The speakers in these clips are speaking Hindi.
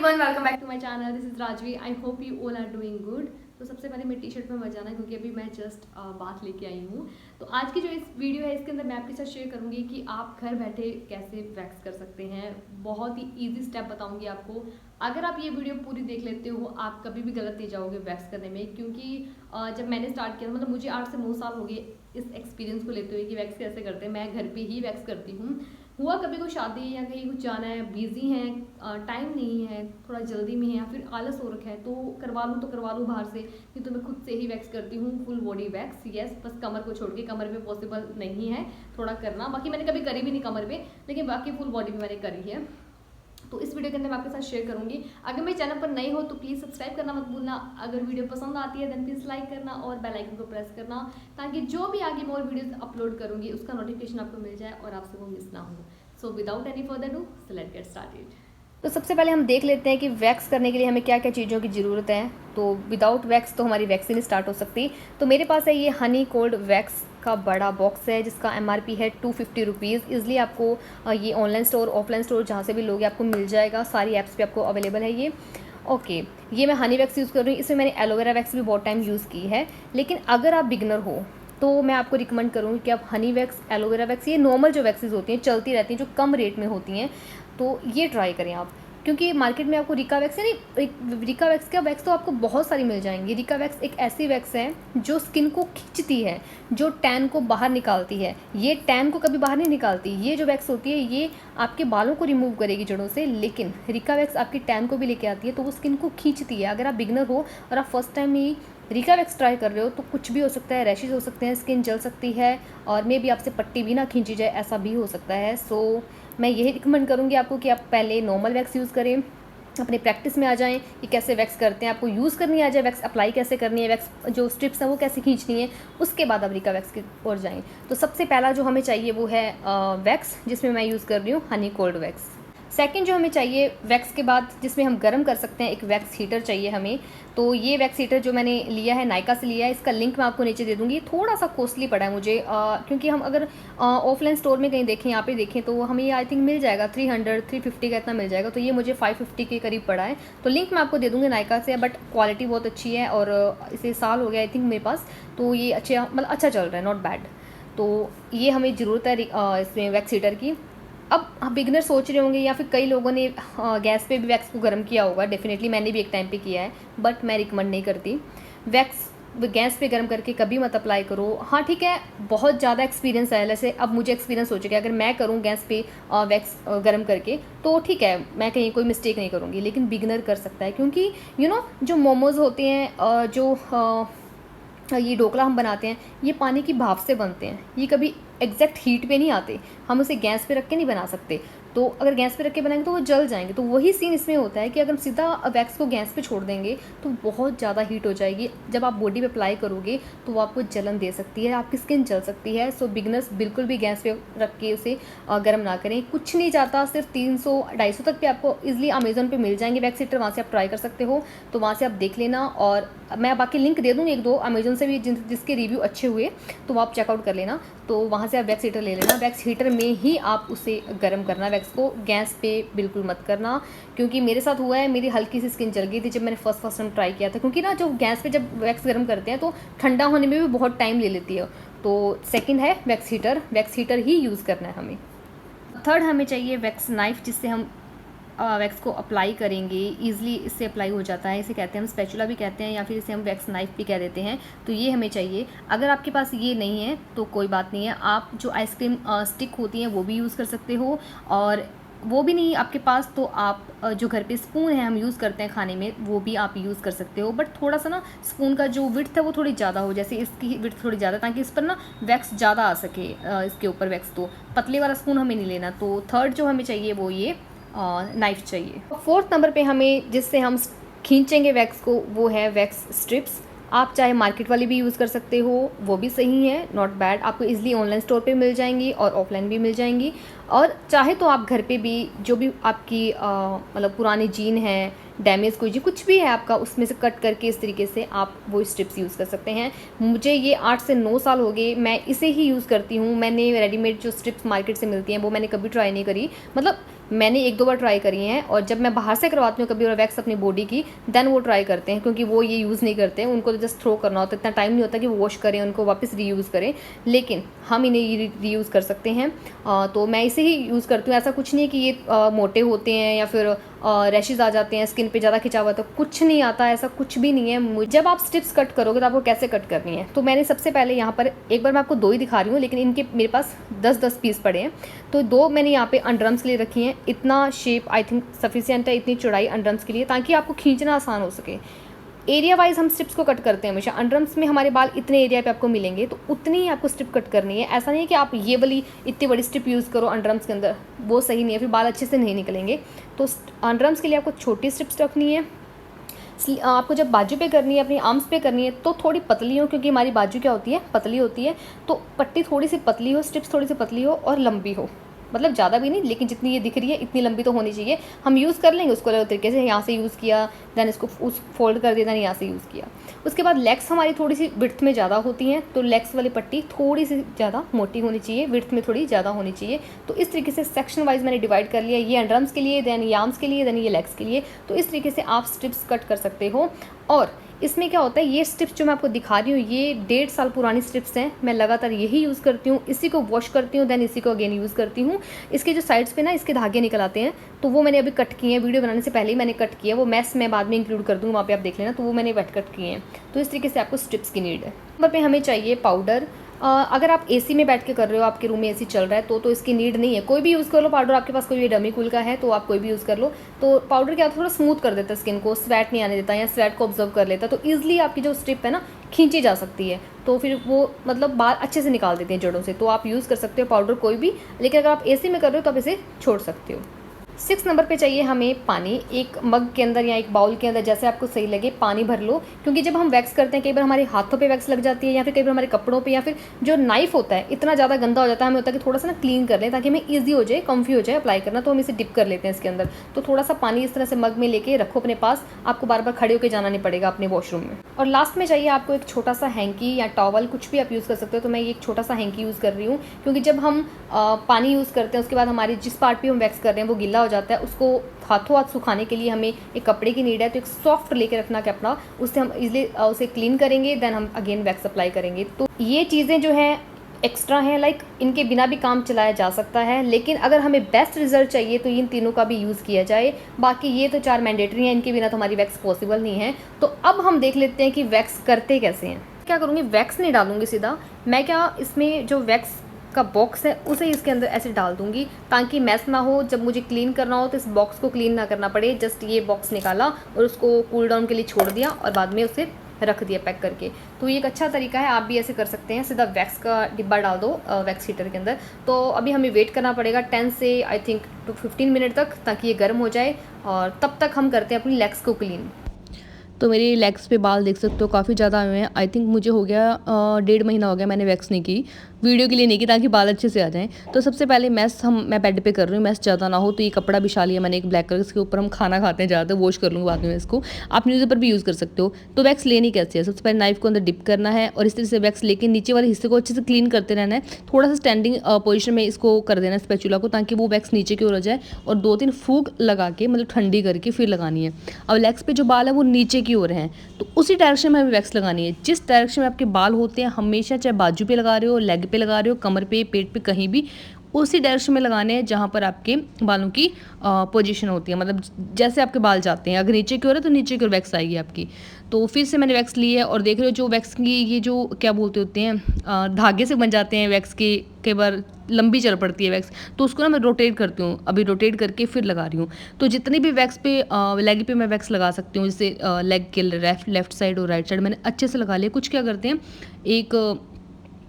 Everyone, welcome back to my channel. This is Rajvi. I hope you all are doing good. तो सबसे पहले मैं टी शर्ट में मत जाना क्योंकि अभी मैं जस्ट बात लेके आई हूँ। तो आज की जो इस वीडियो है इसके अंदर मैं आपके साथ शेयर करूँगी कि आप घर बैठे कैसे वैक्स कर सकते हैं। बहुत ही ईजी स्टेप बताऊँगी आपको। अगर आप ये वीडियो पूरी देख लेते हो आप कभी भी गलत नहीं जाओगे वैक्स करने में, क्योंकि जब मैंने स्टार्ट किया मतलब मुझे 8 से 9 साल हो गए इस एक्सपीरियंस को लेते हुए कि वैक्स कैसे करते हैं। मैं घर पे ही वैक्स करती हूँ। हुआ कभी कोई शादी या कहीं कुछ जाना है, बिजी हैं, टाइम नहीं है, थोड़ा जल्दी में है या फिर आलस हो रखा है तो करवा लूँ बाहर से। नहीं तो मैं खुद से ही वैक्स करती हूँ, फुल बॉडी वैक्स। यस, बस कमर को छोड़ के, कमर में पॉसिबल नहीं है थोड़ा करना। बाकी मैंने कभी करी भी नहीं कमर पे, लेकिन बाकी फुल बॉडी में मैंने करी है। तो इस वीडियो के अंदर मैं आपके साथ शेयर करूंगी। अगर मेरे चैनल पर नए हो तो प्लीज़ सब्सक्राइब करना मत भूलना। अगर वीडियो पसंद आती है देन प्लीज़ लाइक करना और बेल आइकन को प्रेस करना, ताकि जो भी आगे मैं और वीडियोस अपलोड करूंगी उसका नोटिफिकेशन आपको मिल जाए और आपसे वो मिस ना हो। So without any further do, so let's get started. तो सबसे पहले हम देख लेते हैं कि वैक्स करने के लिए हमें क्या क्या चीज़ों की ज़रूरत है। तो विदाउट वैक्स तो हमारी वैक्स ही नहीं स्टार्ट हो सकती। तो मेरे पास है ये हनी कोल्ड वैक्स का बड़ा बॉक्स है जिसका MRP है 250 रुपीज़। ईजिली आपको ये ऑनलाइन स्टोर, ऑफलाइन स्टोर जहाँ से भी लोगे आपको मिल जाएगा। सारी ऐप्स पे आपको अवेलेबल है ये। ओके, ये मैं हनी वैक्स यूज़ कर रही हूँ। इसमें मैंने एलोवेरा वैक्स भी बहुत टाइम यूज़ की है। लेकिन अगर आप बिगनर हो तो मैं आपको रिकमेंड करूँगी कि आप हनी वैक्स, एलोवेरा वैक्स, ये नॉर्मल जो वैक्सेस होती हैं चलती रहती हैं जो कम रेट में होती हैं, तो ये ट्राई करें आप। क्योंकि मार्केट में आपको रिका वैक्स रिका वैक्स का वैक्स तो आपको बहुत सारी मिल जाएंगी। रिका वैक्स एक ऐसी वैक्स है जो स्किन को खींचती है, जो टैन को बाहर निकालती है। ये टैन को कभी बाहर नहीं निकालती। ये जो वैक्स होती है ये आपके बालों को रिमूव करेगी जड़ों से, लेकिन रिका वैक्स आपकी टैन को भी लेके आती है, तो वो स्किन को खींचती है। अगर आप बिगनर हो और आप फर्स्ट टाइम ही रिका वैक्स ट्राई कर रहे हो तो कुछ भी हो सकता है, रैशेज हो सकते हैं, स्किन जल सकती है और मे भी आपसे पट्टी भी ना खींची जाए, ऐसा भी हो सकता है। सो मैं यही रिकमेंड करूँगी आपको कि आप पहले नॉर्मल वैक्स यूज़ करें, अपनी प्रैक्टिस में आ जाएं कि कैसे वैक्स करते हैं, आपको यूज़ करनी आ जाए, वैक्स अप्लाई कैसे करनी है, वैक्स जो स्ट्रिप्स हैं वो कैसे खींचनी है, उसके बाद आप रिका वैक्स की ओर जाएँ। तो सबसे पहला जो हमें चाहिए वो है वैक्स, जिसमें मैं यूज़ कर रही हूँ हनी कोल्ड वैक्स। सेकंड जो हमें चाहिए वैक्स के बाद जिसमें हम गर्म कर सकते हैं, एक वैक्स हीटर चाहिए हमें। तो ये वैक्स हीटर जो मैंने लिया है नायका से लिया है, इसका लिंक मैं आपको नीचे दे दूँगी। थोड़ा सा कॉस्टली पड़ा है मुझे, क्योंकि हम अगर ऑफलाइन स्टोर में कहीं देखें, यहाँ पे देखें तो हमें ये आई थिंक मिल जाएगा 300-350 का इतना मिल जाएगा। तो ये मुझे 550 के करीब पड़ा है। तो लिंक मैं आपको दे दूँगी नायका से, बट क्वालिटी बहुत अच्छी है और इसे साल हो गया आई थिंक मेरे पास, तो ये मतलब अच्छा चल रहा है, नॉट बैड। तो ये हमें ज़रूरत है इसमें वैक्स हीटर की। अब बिगनर सोच रहे होंगे या फिर कई लोगों ने गैस पे भी वैक्स को गर्म किया होगा, डेफिनेटली मैंने भी एक टाइम पे किया है, बट मैं रिकमेंड नहीं करती। वैक्स गैस पे गर्म करके कभी मत अप्लाई करो। हाँ ठीक है, बहुत ज़्यादा एक्सपीरियंस है, जैसे अब मुझे एक्सपीरियंस हो चुका है, अगर मैं करूँ गैस पे वैक्स गर्म करके तो ठीक है, मैं कहीं कोई मिस्टेक नहीं करूँगी, लेकिन बिगनर कर सकता है। क्योंकि जो मोमोज़ होते हैं, ये ढोकला हम बनाते हैं, ये पानी की भाप से बनते हैं, ये कभी एग्जैक्ट हीट पे नहीं आते। हम उसे गैस पे रख के नहीं बना सकते। तो अगर गैस पे रख के बनाएंगे तो वो जल जाएंगे। तो वही सीन इसमें होता है कि अगर हम सीधा वैक्स को गैस पे छोड़ देंगे तो बहुत ज़्यादा हीट हो जाएगी। जब आप बॉडी पे अप्लाई करोगे तो वो आपको जलन दे सकती है, आपकी स्किन जल सकती है। सो बिगनर्स बिल्कुल भी गैस पे रख के उसे गर्म ना करें। कुछ नहीं जाता, सिर्फ 300-250 तक पे आपको ईजिली अमेजोन पे मिल जाएंगे वैक्स हीटर, वहाँ से आप ट्राई कर सकते हो। तो वहाँ से आप देख लेना और मैं बाकी लिंक दे दूँगी 1-2 अमेजोन से भी जिसके रिव्यू अच्छे हुए, तो वो आप चेकआउट कर लेना। तो वहाँ से आप वैक्स हीटर ले लेना। वैक्स हीटर में ही आप उसे गर्म करना, वैक्स को गैस पे बिल्कुल मत करना। क्योंकि मेरे साथ हुआ है, मेरी हल्की सी स्किन जल गई थी जब मैंने फर्स्ट टाइम ट्राई किया था। क्योंकि ना जो गैस पे जब वैक्स गर्म करते हैं तो ठंडा होने में भी बहुत टाइम ले लेती है। तो सेकंड है वैक्स हीटर, वैक्स हीटर ही यूज़ करना है हमें। थर्ड हमें चाहिए वैक्स नाइफ, जिससे हम वैक्स को अप्लाई करेंगे। ईजिली इससे अप्लाई हो जाता है, इसे कहते हैं हम स्पैचुला भी कहते हैं या फिर इसे हम वैक्स नाइफ भी कह देते हैं। तो ये हमें चाहिए। अगर आपके पास ये नहीं है तो कोई बात नहीं है, आप जो आइसक्रीम स्टिक होती हैं वो भी यूज़ कर सकते हो। और वो भी नहीं आपके पास तो आप जो घर पे स्पून है हम यूज़ करते हैं खाने में, वो भी आप यूज़ कर सकते हो। बट थोड़ा सा ना स्पून का जो विड्थ है वो थोड़ी ज़्यादा हो, जैसे इसकी विड्थ थोड़ी ज़्यादा, ताकि इस पर ना वैक्स ज़्यादा आ सके। इसके ऊपर वैक्स, तो पतले वाला स्पून हमें नहीं लेना। तो थर्ड जो हमें चाहिए वो ये नाइफ चाहिए। फोर्थ नंबर पे हमें जिससे हम खींचेंगे वैक्स को वो है वैक्स स्ट्रिप्स। आप चाहे मार्केट वाली भी यूज़ कर सकते हो, वो भी सही है, नॉट बैड। आपको इजीली ऑनलाइन स्टोर पे मिल जाएंगी और ऑफलाइन भी मिल जाएंगी। और चाहे तो आप घर पे भी जो भी आपकी मतलब पुरानी जीन है, डैमेज कोई जी कुछ भी है आपका, उसमें से कट करके इस तरीके से आप वो स्ट्रिप्स यूज़ कर सकते हैं। मुझे ये 8 से 9 साल हो गए, मैं इसे ही यूज़ करती हूँ। मैंने रेडीमेड जो स्ट्रिप्स मार्केट से मिलती हैं वो मैंने कभी ट्राई नहीं करी। मतलब मैंने 1-2 बार ट्राई करी हैं, और जब मैं बाहर से करवाती हूँ कभी और वैक्स अपनी बॉडी की, देन वो ट्राई करते हैं, क्योंकि वो ये यूज़ नहीं करते हैं, उनको तो जस्ट थ्रो करना होता है, इतना टाइम नहीं होता कि वो वॉश करें, उनको वापस रीयूज़ करें। लेकिन हम इन्हें रीयूज़ कर सकते हैं। तो मैं इसे ही यूज़ करती हूँ। ऐसा कुछ नहीं है कि ये मोटे होते हैं या फिर रैशेज़ आ जाते हैं, स्किन पे ज़्यादा खिंचा हुआ, तो कुछ नहीं आता, ऐसा कुछ भी नहीं है। जब आप स्ट्रिप्स कट करोगे तो आपको कैसे कट करनी है, तो मैंने सबसे पहले यहाँ पर एक बार मैं आपको 2 ही दिखा रही हूँ, लेकिन इनके मेरे पास 10-10 पीस पड़े हैं। तो 2 मैंने यहाँ पे अंडरआर्म्स के लिए रखी हैं। इतना शेप आई थिंक सफिशिएंट है, इतनी चौड़ाई अंडरआर्म्स के लिए, ताकि आपको खींचना आसान हो सके। एरिया वाइज हम स्ट्रिप्स को कट करते हैं हमेशा। अंडरआर्म्स में हमारे बाल इतने एरिया पे आपको मिलेंगे, तो उतनी ही आपको स्ट्रिप कट करनी है। ऐसा नहीं है कि आप ये वाली इतनी बड़ी स्ट्रिप यूज़ करो अंडरआर्म्स के अंदर, वो सही नहीं है, फिर बाल अच्छे से नहीं निकलेंगे। तो अंडरआर्म्स के लिए आपको छोटी स्ट्रिप्स रखनी है। आपको जब बाजू पे करनी है, अपनी आर्म्स पे करनी है, तो थोड़ी पतली हो, क्योंकि हमारी बाजू क्या होती है, पतली होती है। तो पट्टी थोड़ी सी पतली हो, स्ट्रिप्स थोड़ी सी पतली हो और लंबी हो, मतलब ज़्यादा भी नहीं, लेकिन जितनी ये दिख रही है इतनी लंबी तो होनी चाहिए। हम यूज़ कर लेंगे उसको अलग तरीके से, यहाँ से यूज़ किया, दैन इसको उस फोल्ड कर दिया, दैन यहाँ से यूज़ किया। उसके बाद लेग्स हमारी थोड़ी सी विड्थ में ज़्यादा होती हैं, तो लेग्स वाली पट्टी थोड़ी सी ज़्यादा मोटी होनी चाहिए, विड्थ में थोड़ी ज़्यादा होनी चाहिए। तो इस तरीके से सेक्शन वाइज मैंने डिवाइड कर लिया, ये अंडरआर्म्स के लिए, दैन ये आर्म्स के लिए, दैन ये लेग्स के लिए। तो इस तरीके से आप स्ट्रिप्स कट कर सकते हो। और इसमें क्या होता है, ये स्ट्रिप्स जो मैं आपको दिखा रही हूँ, ये 1.5 साल पुरानी स्ट्रिप्स हैं। मैं लगातार यही यूज़ करती हूँ, इसी को वॉश करती हूँ, दैन इसी को अगेन यूज़ करती हूँ। इसके जो साइड्स पे ना इसके धागे निकल आते हैं, तो वो मैंने अभी कट किए हैं, वीडियो बनाने से पहले ही मैंने कट किया। वो मैस मैं बाद में इंक्लूड कर दूँगी, वहाँ पे आप देख लेना। तो वो मैंने वेट कट किए हैं। तो इस तरीके से आपको स्ट्रिप्स की नीड है। नंबर पे हमें चाहिए पाउडर। अगर आप एसी में बैठ के कर रहे हो, आपके रूम में एसी चल रहा है, तो इसकी नीड नहीं है, कोई भी यूज़ कर लो पाउडर। आपके पास कोई भी डमी कूल का है तो आप कोई भी यूज़ कर लो। तो पाउडर क्या होता है, थोड़ा स्मूथ कर देता है स्किन को, स्वेट नहीं आने देता या स्वेट को ऑब्जर्व कर लेता है, तो ईजिली आपकी जो स्ट्रिप है ना खींची जा सकती है। तो फिर वो मतलब बाल अच्छे से निकाल देते हैं जड़ों से। तो आप यूज़ कर सकते हो पाउडर कोई भी, लेकिन अगर आप एसी में कर रहे हो तो आप इसे छोड़ सकते हो। 6 नंबर पे चाहिए हमें पानी। एक मग के अंदर या एक बाउल के अंदर, जैसे आपको सही लगे, पानी भर लो। क्योंकि जब हम वैक्स करते हैं, कई बार हमारे हाथों पे वैक्स लग जाती है, या फिर कई बार हमारे कपड़ों पे, या फिर जो नाइफ होता है इतना ज़्यादा गंदा हो जाता है, हमें होता है कि थोड़ा सा ना क्लीन कर लें, ताकि हमें ईजी हो जाए, कम्फी हो जाए अप्लाई करना। तो हम इसे डिप कर लेते हैं इसके अंदर। तो थोड़ा सा पानी इस तरह से मग में लेके रखो अपने पास, आपको बार बार खड़े होकर जाना नहीं पड़ेगा अपने वॉशरूम में। और लास्ट में चाहिए आपको एक छोटा सा हैंकी या टॉवल, कुछ भी आप यूज़ कर सकते हो। तो मैं ये एक छोटा सा हैंकी यूज़ कर रही हूँ, क्योंकि जब हम पानी यूज़ करते हैं, उसके बाद हमारी जिस पार्ट पे हम वैक्स कर रहे हैं वो गीला हो जाता है, उसको हाथों हाथ सुखाने के लिए हमें एक कपड़े की नीड है। तो एक सॉफ्ट लेके रखना कपड़ा, उससे हम इजीली उसे क्लीन करेंगे, देन हम अगेन वैक्स अप्लाई करेंगे। तो ये चीज़ें जो हैं एक्स्ट्रा हैं, लाइक इनके बिना भी काम चलाया जा सकता है, लेकिन अगर हमें बेस्ट रिजल्ट चाहिए तो इन तीनों का भी यूज़ किया जाए। बाकी ये तो 4 मैंडेटरी हैं, इनके बिना तो हमारी वैक्स पॉसिबल नहीं है। तो अब हम देख लेते हैं कि वैक्स करते कैसे हैं। क्या करूँगी, वैक्स नहीं डालूंगी सीधा मैं, क्या इसमें जो वैक्स का बॉक्स है उसे इसके अंदर ऐसे डाल दूंगी, ताकि मैस ना हो। जब मुझे क्लीन करना हो तो इस बॉक्स को क्लीन ना करना पड़े। जस्ट ये बॉक्स निकाला और उसको कूल डाउन के लिए छोड़ दिया, और बाद में उसे रख दिया पैक करके। तो ये एक अच्छा तरीका है, आप भी ऐसे कर सकते हैं। सीधा वैक्स का डिब्बा डाल दो वैक्स हीटर के अंदर। तो अभी हमें वेट करना पड़ेगा 10 से आई थिंक 15 मिनट तक, ताकि ये गर्म हो जाए, और तब तक हम करते हैं अपनी लेग्स को क्लीन। तो मेरे लेग्स पे बाल देख सकते हो काफ़ी ज़्यादा हुए हैं। आई थिंक मुझे हो गया 1.5 महीना हो गया मैंने वैक्स नहीं की, वीडियो के लिए नहीं की, ताकि बाल अच्छे से आ जाएं। तो सबसे पहले मैं बेड पे कर रही हूँ, मैस ज़्यादा ना हो। तो ये कपड़ा बिछा लिया मैंने एक ब्लैक कलर, इसके ऊपर हम खाना खाते हैं ज़्यादातर, वॉश कर लूँगी बाद में इसको। आप न्यूज़पेपर भी यूज़ कर सकते हो। तो वैक्स लेनी कैसे है, सबसे पहले नाइफ को अंदर डिप करना है, और इस तरह से वैक्स लेके नीचे वाले हिस्से को अच्छे से क्लीन करते रहना है। थोड़ा सा स्टैंडिंग पोजिशन में इसको कर देना है स्पैचुला को, ताकि वो वैक्स नीचे की ओर आ जाए, और 2-3 फूंक लगा के, मतलब ठंडी करके फिर लगानी है। अब लेग्स पे जो बाल है वो नीचे की ओर हैं, तो उसी डायरेक्शन में हमें वैक्स लगानी है। जिस डायरेक्शन में आपके बाल होते हैं हमेशा, चाहे बाजू पे लगा रहे हो, लेग पे लगा रहे हो, कमर पे, पेट पे, कहीं भी उसी डायरेक्शन में लगाने हैं जहाँ पर आपके बालों की पोजीशन होती है। मतलब जैसे आपके बाल जाते हैं, अगर नीचे की ओर है तो नीचे की ओर वैक्स आएगी आपकी। तो फिर से मैंने वैक्स ली है, और देख रहे हो जो वैक्स की ये जो क्या बोलते होते हैं, धागे से बन जाते हैं वैक्स के, कई बार लंबी चल पड़ती है वैक्स, तो उसको ना मैं रोटेट करती हूँ। अभी रोटेट करके फिर लगा रही हूँ। तो जितनी भी वैक्स पे लेग पे मैं वैक्स लगा सकती हूँ, जैसे लेग के लेफ्ट साइड और राइट साइड मैंने अच्छे से लगा लिया। कुछ क्या करते हैं, एक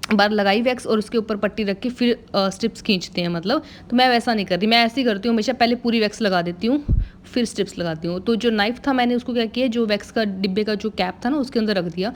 बार लगाई वैक्स और उसके ऊपर पट्टी रख के फिर स्ट्रिप्स खींचते हैं, मतलब। तो मैं वैसा नहीं करती, मैं ऐसे ही करती हूँ हमेशा, पहले पूरी वैक्स लगा देती हूँ, फिर स्ट्रिप्स लगाती हूँ। तो जो नाइफ था मैंने उसको क्या किया, जो वैक्स का डिब्बे का जो कैप था ना उसके अंदर रख दिया।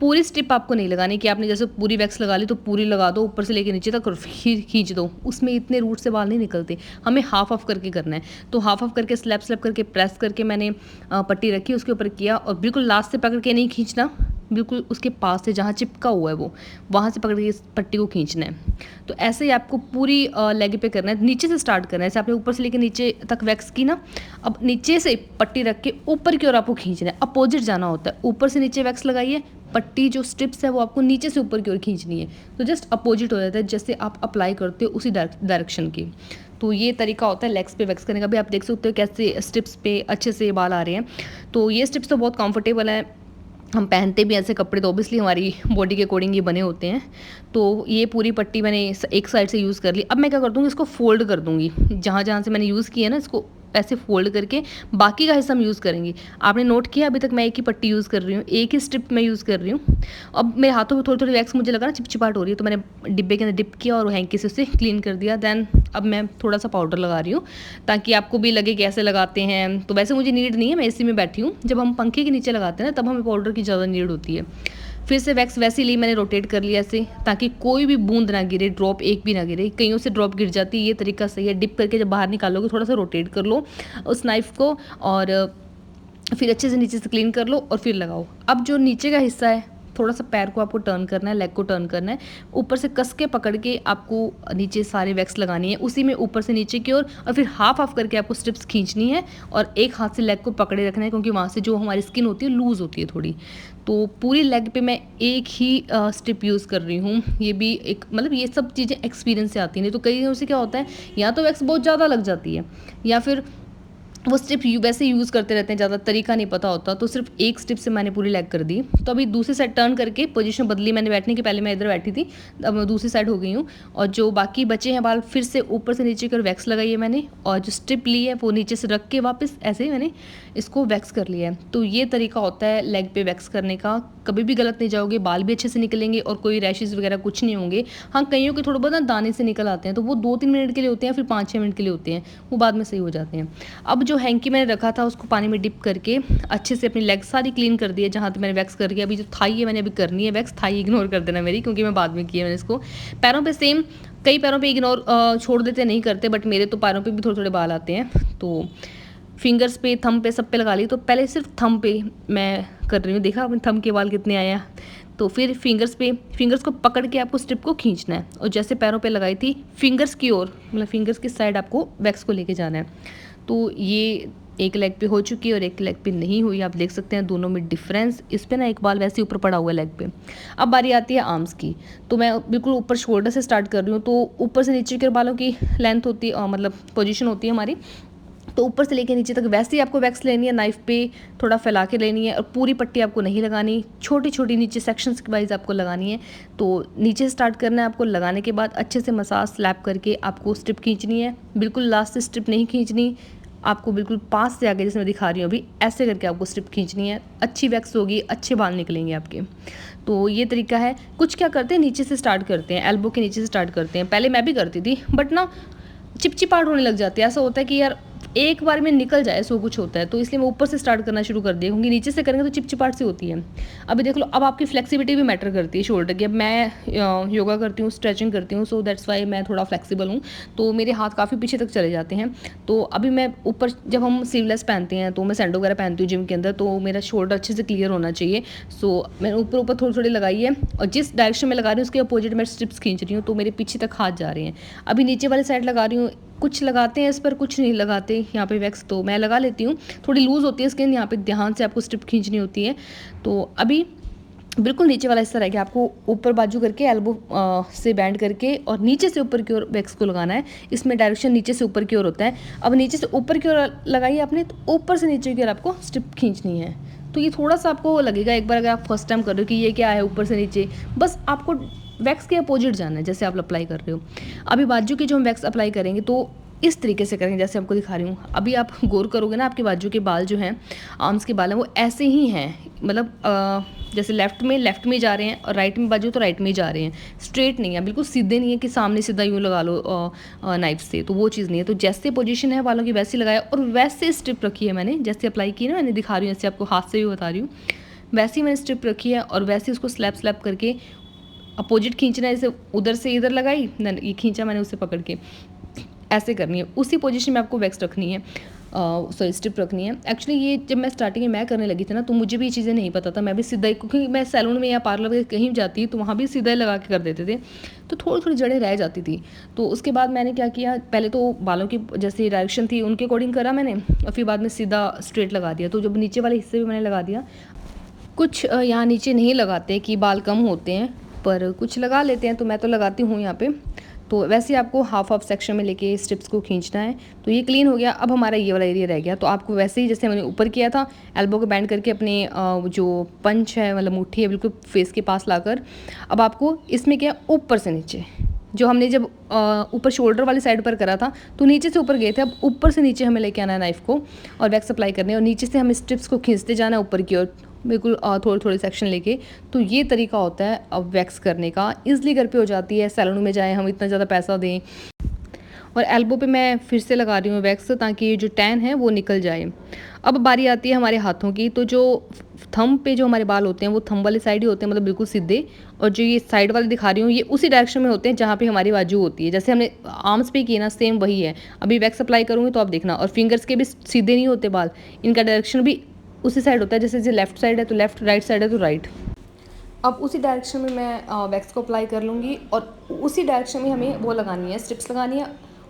पूरी स्ट्रिप आपको नहीं लगानी कि आपने जैसे पूरी वैक्स लगा ली तो पूरी लगा दो ऊपर से लेके नीचे तक और फिर खींच दो, उसमें इतने रूट से बाल नहीं निकलते। हमें हाफ ऑफ करके करना है। तो हाफ ऑफ करके स्लैप करके प्रेस करके मैंने पट्टी रखी, उसके ऊपर किया, और बिल्कुल लास्ट से पकड़ के नहीं खींचना, बिल्कुल उसके पास से जहाँ चिपका हुआ है वो, वहाँ से पकड़ के इस पट्टी को खींचना है। तो ऐसे ही आपको पूरी लेग पे करना है, नीचे से स्टार्ट करना है। जैसे आपने ऊपर से लेकर नीचे तक वैक्स की ना, अब नीचे से पट्टी रख के ऊपर की ओर आपको खींचना है, अपोजिट जाना होता है। ऊपर से नीचे वैक्स लगाइए, पट्टी जो स्ट्रिप्स है वो आपको नीचे से ऊपर की ओर खींचनी है, तो जस्ट अपोजिट हो जाता है जैसे आप अप्लाई करते हो उसी डायरेक्शन की। तो ये तरीका होता है लेग्स पे वैक्स करने का भी। आप देख सकते हो कैसे स्ट्रिप्स पे अच्छे से बाल आ रहे हैं। तो ये स्ट्रिप्स तो बहुत कंफर्टेबल है, हम पहनते भी ऐसे कपड़े तो ऑब्वियसली हमारी बॉडी के अकॉर्डिंग ये बने होते हैं। तो ये पूरी पट्टी मैंने एक साइड से यूज़ कर ली। अब मैं क्या कर दूँगी, इसको फोल्ड कर दूँगी, जहाँ जहाँ से मैंने यूज़ किया ना इसको ऐसे फोल्ड करके बाकी का हिस्सा हम यूज़ करेंगे। आपने नोट किया अभी तक मैं एक ही पट्टी यूज़ कर रही हूँ, एक ही स्ट्रिप मैं यूज़ कर रही हूँ। अब मेरे हाथों में थोड़ी थोड़ी वैक्स मुझे लगा ना चिपचिपाहट हो रही है, तो मैंने डिब्बे के अंदर डिप किया और हैंकी से उसे क्लीन कर दिया। देन अब मैं थोड़ा सा पाउडर लगा रही हूँ ताकि आपको भी लगे कैसे लगाते हैं। तो वैसे मुझे नीड नहीं है, मैं एसी में बैठी हूँ। जब हम पंखे के नीचे लगाते हैं ना तब हमें पाउडर की ज़्यादा नीड होती है। फिर से वैक्स वैसे ही ली मैंने, रोटेट कर लिया ऐसे ताकि कोई भी बूंद ना गिरे, ड्रॉप एक भी ना गिरे। कईयों से ड्रॉप गिर जाती है, ये तरीका सही है। डिप करके जब बाहर निकालोगे थोड़ा सा रोटेट कर लो उस नाइफ़ को और फिर अच्छे से नीचे से क्लीन कर लो और फिर लगाओ। अब जो नीचे का हिस्सा है थोड़ा सा पैर को आपको टर्न करना है, लेग को टर्न करना है, ऊपर से कस के पकड़ के आपको नीचे सारे वैक्स लगानी है उसी में ऊपर से नीचे की ओर, और फिर हाफ हाफ करके आपको स्ट्रिप्स खींचनी है और एक हाथ से लेग को पकड़े रखना है क्योंकि वहाँ से जो हमारी स्किन होती है लूज़ होती है थोड़ी। तो पूरी लेग पे मैं एक ही स्ट्रिप यूज़ कर रही हूँ। ये भी एक मतलब ये सब चीज़ें एक्सपीरियंस से आती हैं, नहीं तो कई से क्या होता है या तो वैक्स बहुत ज़्यादा लग जाती है या फिर वो स्ट्रिप वैसे यूज़ करते रहते हैं, ज़्यादा तरीका नहीं पता होता। तो सिर्फ एक स्ट्रिप से मैंने पूरी लेग कर दी। तो अभी दूसरी साइड टर्न करके पोजीशन बदली मैंने बैठने के, पहले मैं इधर बैठी थी, अब मैं दूसरी साइड हो गई हूँ। और जो बाकी बचे हैं बाल फिर से ऊपर से नीचे कर वैक्स लगाई है मैंने, और जो स्ट्रिप ली है वो नीचे से रख के वापस ऐसे ही मैंने इसको वैक्स कर लिया है। तो ये तरीका होता है लेग पे वैक्स करने का। कभी भी गलत नहीं जाओगे, बाल भी अच्छे से निकलेंगे और कोई रैशेज़ वगैरह कुछ नहीं होंगे। हाँ, कईयों के थोड़ा बहुत ना दाने से निकल आते हैं, तो वो 2-3 मिनट के लिए होते हैं, फिर 5-6 मिनट के लिए होते हैं, वो बाद में सही हो जाते हैं। अब जो हैंकी मैंने रखा था उसको पानी में डिप करके अच्छे से अपनी लेग सारी क्लीन कर दी है जहाँ तक मैंने वैक्स करके। अभी जो थाई है मैंने अभी करनी है वैक्स, थाई इग्नोर कर देना मेरी क्योंकि मैं बाद में किया मैंने इसको। पैरों पे सेम, कई पैरों पे इग्नोर छोड़ देते नहीं करते, बट मेरे तो पैरों पे भी थोड़े थोड़े बाल आते हैं। तो फिंगर्स पे, थंब पे, सब पे लगा ली। तो पहले सिर्फ थंब पे मैं कर रही हूँ, देखा अपने थंब के बाल कितने आए हैं। तो फिर फिंगर्स पे, फिंगर्स को पकड़ के आपको स्ट्रिप को खींचना है और जैसे पैरों पे लगाई थी फिंगर्स की ओर, मतलब फिंगर्स की साइड आपको वैक्स को लेके जाना है। तो ये एक लेग पे हो चुकी है और एक लेग पे नहीं हुई, आप देख सकते हैं दोनों में डिफरेंस। इस पे ना एक बाल वैसे ऊपर पड़ा हुआ है लेग पे। अब बारी आती है आर्म्स की। तो मैं बिल्कुल ऊपर शोल्डर से स्टार्ट कर रही हूँ। तो ऊपर से नीचे के बालों की लेंथ होती है, मतलब पोजीशन होती है हमारी। तो ऊपर से लेके नीचे तक वैसे ही आपको वैक्स लेनी है, नाइफ पे थोड़ा फैला के लेनी है और पूरी पट्टी आपको नहीं लगानी, छोटी छोटी नीचे सेक्शंस के वाइज आपको लगानी है। तो नीचे स्टार्ट करना है आपको, लगाने के बाद अच्छे से मसाज स्लैप करके आपको स्ट्रिप खींचनी है। बिल्कुल लास्ट से स्ट्रिप नहीं खींचनी, आपको बिल्कुल पास से आगे जैसे मैं दिखा रही हूँ अभी, ऐसे करके आपको स्ट्रिप खींचनी है। अच्छी वैक्स होगी, अच्छे बाल निकलेंगे आपके। तो ये तरीका है। कुछ क्या करते हैं नीचे से स्टार्ट करते हैं, एल्बो के नीचे से स्टार्ट करते हैं। पहले मैं भी करती थी बट ना चिपचिपाहट होने लग जाती है। ऐसा होता है कि यार एक बार में निकल जाए, सो कुछ होता है। तो इसलिए मैं ऊपर से स्टार्ट करना शुरू कर दिया क्योंकि नीचे से करेंगे तो चिपचिपाहट सी होती है। अभी देख लो, अब आपकी फ्लेक्सिबिलिटी भी मैटर करती है शोल्डर की। अब मैं योगा करती हूँ, स्ट्रेचिंग करती हूँ, सो दैट्स वाई मैं थोड़ा फ्लेक्सिबल हूँ, तो मेरे हाथ काफ़ी पीछे तक चले जाते हैं। तो अभी मैं ऊपर, जब हम स्लीवलेस पहनते हैं तो मैं सैंडो वगैरह पहनती हूँ जिम के अंदर, तो मेरा शोल्डर अच्छे से क्लियर होना चाहिए। सो मैंने ऊपर ऊपर थोड़ी थोड़ी लगाई है और जिस डायरेक्शन में लगा रही हूँ उसके अपोजिट मैं स्ट्रिप्स खींच रही हूँ, तो मेरे पीछे तक हाथ जा रहे हैं। अभी नीचे वाली साइड लगा रही हूँ, कुछ लगाते हैं इस पर, कुछ नहीं लगाते यहाँ पे वैक्स, तो मैं लगा लेती हूँ। थोड़ी लूज़ होती है स्किन, यहाँ पे ध्यान से आपको स्ट्रिप खींचनी होती है। तो अभी बिल्कुल नीचे वाला हिस्सा रह गया, आपको ऊपर बाजू करके एल्बो से बैंड करके और नीचे से ऊपर की ओर वैक्स को लगाना है। इसमें डायरेक्शन नीचे से ऊपर की ओर होता है। अब नीचे से ऊपर की ओर लगाइए आपने, तो ऊपर से नीचे की ओर आपको स्ट्रिप खींचनी है। तो ये थोड़ा सा आपको लगेगा एक बार अगर आप फर्स्ट टाइम कर रहे हो कि ये क्या है ऊपर से नीचे, बस आपको वैक्स के अपोजिट जाना है जैसे आप अप्लाई कर रहे हो। अभी बाजू की जो हम वैक्स अप्लाई करेंगे तो इस तरीके से करेंगे जैसे आपको दिखा रही हूँ। अभी आप गौर करोगे ना, आपके बाजू के बाल जो हैं, आर्म्स के बाल हैं, वो ऐसे ही हैं, मतलब जैसे लेफ्ट में जा रहे हैं और राइट में बाजू तो राइट में जा रहे हैं, स्ट्रेट नहीं है, बिल्कुल सीधे नहीं है कि सामने सीधा यूँ लगा लो नाइफ से, तो वो चीज़ नहीं है। तो जैसे पोजीशन है बालों की वैसे लगाया और वैसे स्ट्रिप रखी है मैंने, जैसे अप्लाई की ना, मैंने दिखा रही हूँ, जैसे आपको हाथ से भी बता रही हूँ, वैसे ही मैंने स्ट्रिप रखी है और वैसे उसको स्लैप स्लैप करके अपोजिट खींचना है। जैसे उधर से इधर लगाई, ये खींचा मैंने उसे पकड़ के, ऐसे करनी है। उसी पोजीशन में आपको वैक्स रखनी है। सॉरी स्ट्रिप रखनी है। एक्चुअली ये जब मैं स्टार्टिंग में मैं करने लगी थी ना, तो मुझे भी ये चीज़ें नहीं पता था। मैं भी सीधा ही, क्योंकि मैं सैलून में या पार्लर में कहीं जाती तो वहाँ भी सीधा ही लगा के कर देते थे, तो थोड़ी थोड़ी जड़ें रह जाती थी। तो उसके बाद मैंने क्या किया, पहले तो बालों की जैसे डायरेक्शन थी उनके अकॉर्डिंग करा मैंने, और फिर बाद में सीधा स्ट्रेट लगा दिया। तो जब नीचे वाले हिस्से भी मैंने लगा दिया, कुछ यहाँ नीचे नहीं लगाते कि बाल कम होते हैं, पर कुछ लगा लेते हैं, तो मैं तो लगाती हूँ यहाँ पे। तो वैसे ही आपको हाफ हाफ सेक्शन में लेके स्ट्रिप्स को खींचना है। तो ये क्लीन हो गया। अब हमारा ये वाला एरिया रह गया, तो आपको वैसे ही जैसे मैंने ऊपर किया था, एल्बो को बैंड करके अपने जो पंच है मतलब मुट्ठी है बिल्कुल फेस के पास लाकर, अब आपको इसमें क्या ऊपर से नीचे, जो हमने जब ऊपर शोल्डर वाली साइड पर करा था तो नीचे से ऊपर गए थे, अब ऊपर से नीचे हमें लेके आना है नाइफ को और वैक्स अप्लाई करने है, और नीचे से हमें स्ट्रिप्स को खींचते जाना है ऊपर की ओर, बिल्कुल थोड़े थोड़े सेक्शन लेके। तो ये तरीका होता है अब वैक्स करने का। ईजिली घर पे हो जाती है, सैलून में जाएँ हम इतना ज़्यादा पैसा दें। और एल्बो पे मैं फिर से लगा रही हूँ वैक्स, ताकि ये जो टैन है वो निकल जाए। अब बारी आती है हमारे हाथों की। तो जो थंब पे जो हमारे बाल होते हैं वो थंब वाली साइड ही होते हैं, मतलब बिल्कुल सीधे, और जो ये साइड वाले दिखा रही हूँ ये उसी डायरेक्शन में होते हैं जहाँ पे हमारी बाजू होती है। जैसे हमने आर्म्स पे किया ना, सेम वही है। अभी वैक्स अप्लाई करूँगी तो आप देखना। और फिंगर्स के भी सीधे नहीं होते बाल, इनका डायरेक्शन भी उसी साइड होता है। जैसे जो लेफ्ट साइड है तो लेफ्ट, राइट साइड है तो राइट। अब उसी डायरेक्शन में मैं वैक्स को अप्लाई कर लूँगी, और उसी डायरेक्शन में हमें वो लगानी है, स्ट्रिप्स लगानी है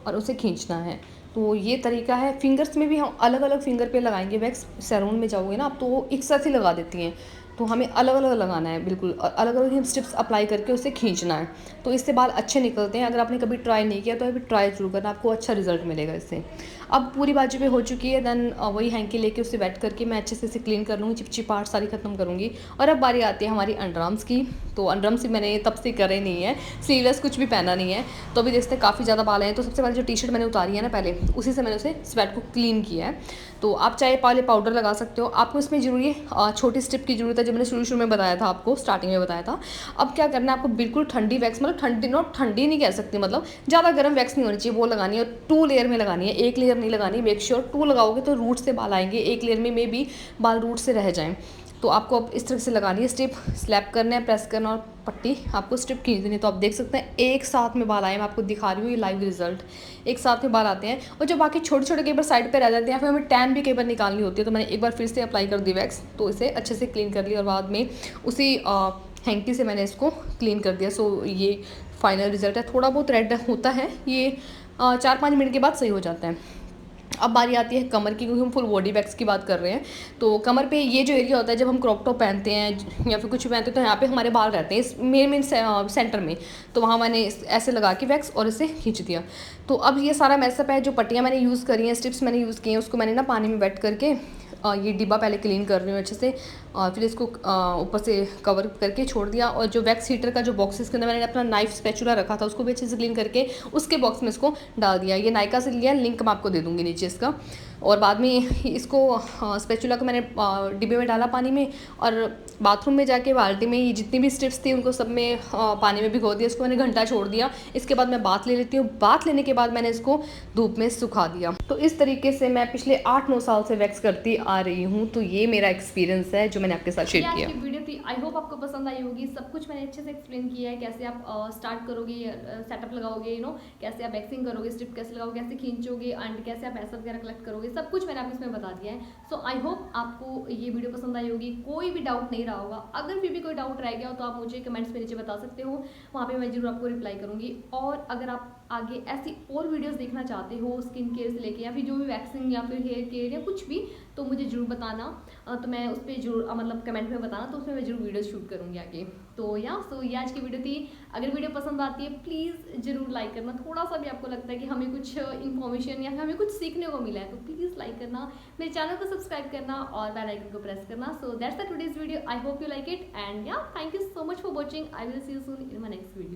और उसे खींचना है। तो ये तरीका है। फिंगर्स में भी हम अलग अलग फिंगर पे लगाएंगे वैक्स। सैलून में जाओगे ना आप तो वो एक साथ ही लगा देती हैं, तो हमें अलग अलग लगाना है बिल्कुल, और अलग अलग हम स्ट्रिप्स अप्लाई करके उसे खींचना है। तो इससे बाल अच्छे निकलते हैं। अगर आपने कभी ट्राई नहीं किया तो अभी ट्राई जरूर करना, आपको अच्छा रिजल्ट मिलेगा इससे। अब पूरी बाजू पे हो चुकी है, देन वही हैंकी लेके उसे वेट करके मैं अच्छे से इसे क्लीन कर लूँगी, चिपचिप पार्ट सारी खत्म करूँगी। और अब बारी आती है हमारी अंडरआर्म्स की। तो अंडरआर्म्स मैंने तब से करे नहीं है, स्लीवलेस कुछ भी पहना नहीं है। तो अभी देखते हैं काफ़ी ज़्यादा बाल हैं। तो सबसे पहले जो टी शर्ट मैंने उतारी है ना पहले, उसी से मैंने उसे स्वेट को क्लीन किया है। तो आप चाहे पहले पाउडर लगा सकते हो। आपको इसमें जरूरी है छोटी स्ट्रिप की ज़रूरत है, जो मैंने शुरू में बताया था आपको, स्टार्टिंग में बताया था। अब क्या करना है आपको, बिल्कुल ठंडी वैक्स, मतलब ठंडी नॉट ठंडी नहीं कह सकती, मतलब ज़्यादा गर्म वैक्स नहीं होनी चाहिए, वो लगानी है। 2 लेयर में लगानी है, 1 लेयर नहीं लगानी। मेक श्योर 2 लगाओगे तो रूट से बाल आएंगे, 1 लेयर में भी बाल रूट से रह जाएँ। तो आपको अब इस तरह से लगानी है स्ट्रिप, स्लैप करना है, प्रेस करना, और पट्टी आपको स्ट्रिप खींच देनी है। तो आप देख सकते हैं एक साथ में बाल आए। मैं आपको दिखा रही हूँ ये लाइव रिजल्ट, एक साथ में बाल आते हैं। और जो बाकी छोटे छोटे कई बार साइड पे रह जाते हैं, फिर हमें टैन भी कई बार निकालनी होती है, तो मैंने एक बार फिर से अप्लाई कर दी वैक्स, तो इसे अच्छे से क्लीन कर लिया, और बाद में उसी हैंकी से मैंने इसको क्लीन कर दिया। सो ये फाइनल रिजल्ट है। थोड़ा बहुत रेड होता है, ये 4-5 मिनट के बाद सही हो जाता है। अब बारी आती है कमर की, क्योंकि हम फुल बॉडी वैक्स की बात कर रहे हैं। तो कमर पे ये जो एरिया होता है, जब हम क्रॉप टॉप पहनते हैं या फिर कुछ पहनते हैं, तो यहाँ पे हमारे बाल रहते हैं इस मेन सेंटर में। तो वहाँ मैंने ऐसे लगा के वैक्स और इसे खींच दिया। तो अब ये सारा मैसअप है। जो पट्टियाँ मैंने यूज़ करी हैं, स्ट्रिप्स मैंने यूज़ की हैं, उसको मैंने ना पानी में वेट करके ये डिब्बा पहले क्लीन कर रही हूँ अच्छे से, और फिर इसको ऊपर से कवर करके छोड़ दिया। और जो वैक्स हीटर का जो बॉक्स है, इसके अंदर मैंने अपना नाइफ स्पैचुला रखा था, उसको भी अच्छे से क्लीन करके उसके बॉक्स में इसको डाल दिया। ये नायका से लिया, लिंक मैं आपको दे दूँगी नीचे इसका। और बाद में इसको स्पैचुला को मैंने डिब्बे में डाला पानी में, और बाथरूम में जाके बाल्टी में ये जितनी भी स्ट्रिप्स थी उनको सब में पानी में भिगो दिया। इसको मैंने घंटा छोड़ दिया। इसके बाद मैं बाथ ले लेती हूँ। बाथ लेने के बाद मैंने इसको धूप में सुखा दिया। तो इस तरीके से मैं पिछले 8-9 साल से वैक्स करती आ रही हूँ। तो ये मेरा एक्सपीरियंस है जो मैंने आपके साथ शेयर किया। वीडियो थी, आई होप आपको पसंद आई होगी। सब कुछ मैंने अच्छे से एक्सप्लेन किया है, कैसे आप स्टार्ट करोगे, सेटअप लगाओगे, कैसे आप वैक्सिंग करोगे, स्ट्रिप कैसे लगाओगे, कैसे खींचोगे, एंड कैसे आप पैसा वगैरह कलेक्ट करोगे, सब कुछ मैंने आपको इसमें बता दिया है। सो आई होप आपको ये वीडियो पसंद आई होगी। कोई भी डाउट नहीं रहा होगा। अगर फिर भी कोई डाउट रह गया हो तो आप मुझे कमेंट्स में नीचे बता सकते हो, वहाँ पे मैं जरूर आपको रिप्लाई करूँगी। और अगर आप आगे ऐसी और वीडियोस देखना चाहते हो स्किन केयर से लेके, या फिर जो भी वैक्सिंग या फिर हेयर केयर या कुछ भी, तो मुझे जरूर बताना। तो मैं उस पर जरूर मतलब कमेंट में बताना, तो उसमें मैं जरूर वीडियो शूट करूँगी आगे। तो ये आज की वीडियो थी। अगर वीडियो पसंद आती है प्लीज़ जरूर लाइक करना। थोड़ा सा भी आपको लगता है कि हमें कुछ इन्फॉर्मेशन या फिर हमें कुछ सीखने को मिला है, तो प्लीज़ लाइक करना, मेरे चैनल को सब्सक्राइब करना और बेल आइकन को प्रेस करना। So that's the today's video. I hope you like it, and yeah thank you so much for watching. I will see you soon in my next video.